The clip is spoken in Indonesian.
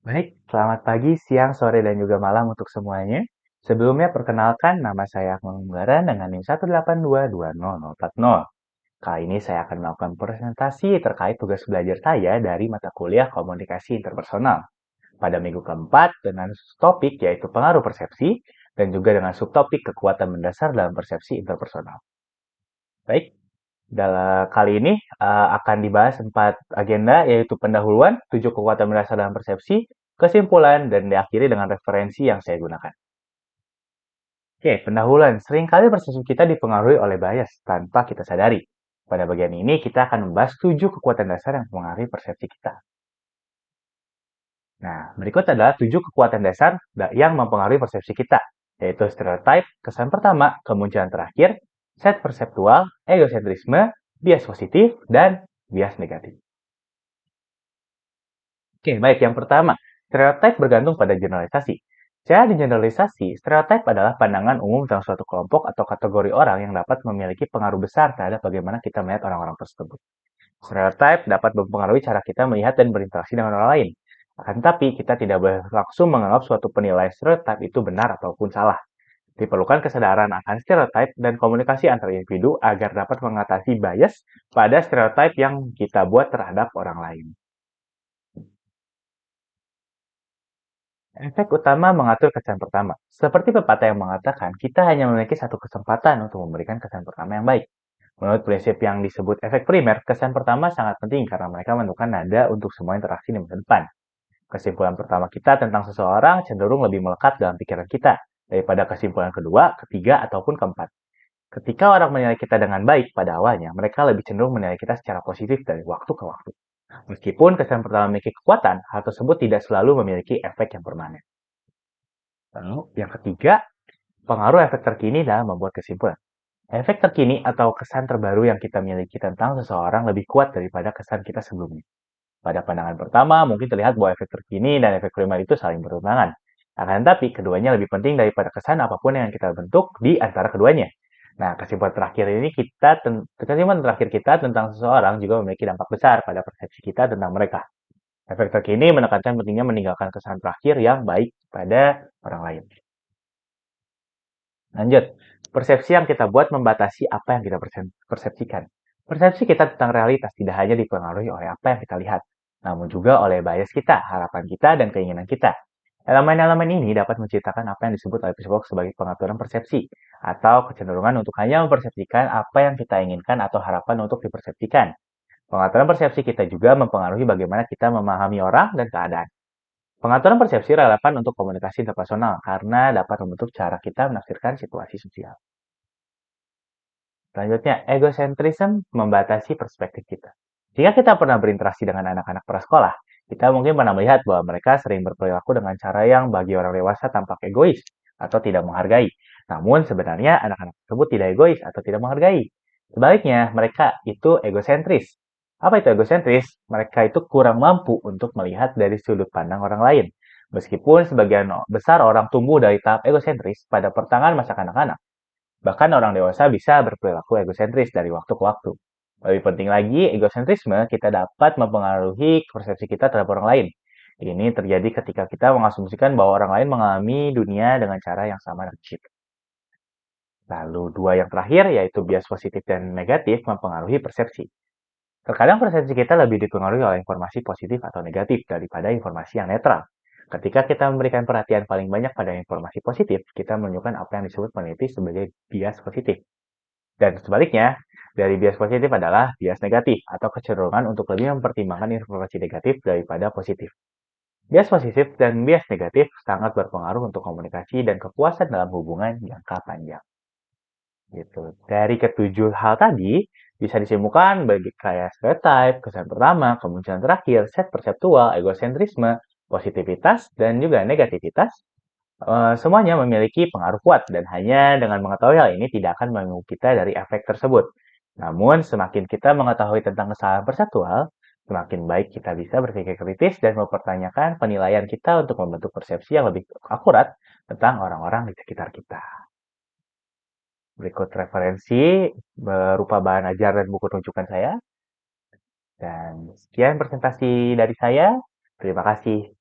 Baik, selamat pagi, siang, sore, dan juga malam untuk semuanya. Sebelumnya, perkenalkan nama saya Akmal Munggaran dengan NIM 1822040. Kali ini saya akan melakukan presentasi terkait tugas belajar saya dari mata kuliah Komunikasi Interpersonal pada minggu keempat dengan topik yaitu pengaruh persepsi dan juga dengan subtopik kekuatan mendasar dalam persepsi interpersonal. Baik, dalam kali ini akan dibahas 4 agenda yaitu pendahuluan, 7 kekuatan mendasar dalam persepsi, kesimpulan, dan diakhiri dengan referensi yang saya gunakan. Oke, pendahuluan. Seringkali persepsi kita dipengaruhi oleh bias tanpa kita sadari. Pada bagian ini kita akan membahas 7 kekuatan dasar yang mempengaruhi persepsi kita. Nah, berikut adalah 7 kekuatan dasar yang mempengaruhi persepsi kita, yaitu stereotype, kesan pertama, kemunculan terakhir, set perseptual, egosentrisme, bias positif, dan bias negatif. Oke, baik. Yang pertama, stereotip bergantung pada generalisasi. Secara generalisasi, stereotip adalah pandangan umum tentang suatu kelompok atau kategori orang yang dapat memiliki pengaruh besar terhadap bagaimana kita melihat orang-orang tersebut. Stereotip dapat mempengaruhi cara kita melihat dan berinteraksi dengan orang lain. Akan tetapi, kita tidak boleh langsung menganggap suatu penilaian stereotip itu benar ataupun salah. Diperlukan kesadaran akan stereotip dan komunikasi antar individu agar dapat mengatasi bias pada stereotip yang kita buat terhadap orang lain. Efek utama mengatur kesan pertama. Seperti pepatah yang mengatakan, kita hanya memiliki satu kesempatan untuk memberikan kesan pertama yang baik. Menurut prinsip yang disebut efek primer, kesan pertama sangat penting karena mereka menentukan nada untuk semua interaksi di masa depan. Kesimpulan pertama kita tentang seseorang cenderung lebih melekat dalam pikiran kita daripada kesimpulan kedua, ketiga, ataupun keempat. Ketika orang menilai kita dengan baik pada awalnya, mereka lebih cenderung menilai kita secara positif dari waktu ke waktu. Meskipun kesan pertama memiliki kekuatan, hal tersebut tidak selalu memiliki efek yang permanen. Lalu, yang ketiga, pengaruh efek terkini dalam membuat kesimpulan. Efek terkini atau kesan terbaru yang kita miliki tentang seseorang lebih kuat daripada kesan kita sebelumnya. Pada pandangan pertama, mungkin terlihat bahwa efek terkini dan efek primer itu saling bertentangan. Akan tetapi, keduanya lebih penting daripada kesan apapun yang kita bentuk di antara keduanya. Nah, kesimpulan terakhir kita tentang seseorang juga memiliki dampak besar pada persepsi kita tentang mereka. Efek terkini menekankan pentingnya meninggalkan kesan terakhir yang baik pada orang lain. Lanjut, persepsi yang kita buat membatasi apa yang kita persepsikan. Persepsi kita tentang realitas tidak hanya dipengaruhi oleh apa yang kita lihat, namun juga oleh bias kita, harapan kita, dan keinginan kita. Elemen-elemen ini dapat menciptakan apa yang disebut oleh psikolog sebagai pengaturan persepsi, atau kecenderungan untuk hanya mempersepsikan apa yang kita inginkan atau harapan untuk dipersepsikan. Pengaturan persepsi kita juga mempengaruhi bagaimana kita memahami orang dan keadaan. Pengaturan persepsi relevan untuk komunikasi interpersonal karena dapat membentuk cara kita menafsirkan situasi sosial. Selanjutnya, egocentrism membatasi perspektif kita. Jika kita pernah berinteraksi dengan anak-anak prasekolah, kita mungkin pernah melihat bahwa mereka sering berperilaku dengan cara yang bagi orang dewasa tampak egois atau tidak menghargai. Namun sebenarnya anak-anak tersebut tidak egois atau tidak menghargai. Sebaliknya, mereka itu egosentris. Apa itu egosentris? Mereka itu kurang mampu untuk melihat dari sudut pandang orang lain. Meskipun sebagian besar orang tumbuh dari tahap egosentris pada pertengahan masa kanak-kanak, bahkan orang dewasa bisa berperilaku egosentris dari waktu ke waktu. Lebih penting lagi, egosentrisme kita dapat mempengaruhi persepsi kita terhadap orang lain. Ini terjadi ketika kita mengasumsikan bahwa orang lain mengalami dunia dengan cara yang sama dengan kita. Lalu dua yang terakhir, yaitu bias positif dan negatif, mempengaruhi persepsi. Terkadang persepsi kita lebih dipengaruhi oleh informasi positif atau negatif daripada informasi yang netral. Ketika kita memberikan perhatian paling banyak pada informasi positif, kita menunjukkan apa yang disebut peneliti sebagai bias positif. Dan sebaliknya, dari bias positif adalah bias negatif atau kecenderungan untuk lebih mempertimbangkan informasi negatif daripada positif. Bias positif dan bias negatif sangat berpengaruh untuk komunikasi dan kepuasan dalam hubungan jangka panjang. Gitu. Dari ketujuh hal tadi, bisa disimpulkan bagi kayak stereotype, kesan pertama, kemunculan terakhir, set perseptual, egosentrisme, positivitas, dan juga negativitas. Semuanya memiliki pengaruh kuat dan hanya dengan mengetahui hal ini tidak akan mengganggu kita dari efek tersebut. Namun, semakin kita mengetahui tentang kesalahan perseptual, semakin baik kita bisa berpikir kritis dan mempertanyakan penilaian kita untuk membentuk persepsi yang lebih akurat tentang orang-orang di sekitar kita. Berikut referensi berupa bahan ajar dan buku rujukan saya. Dan sekian presentasi dari saya. Terima kasih.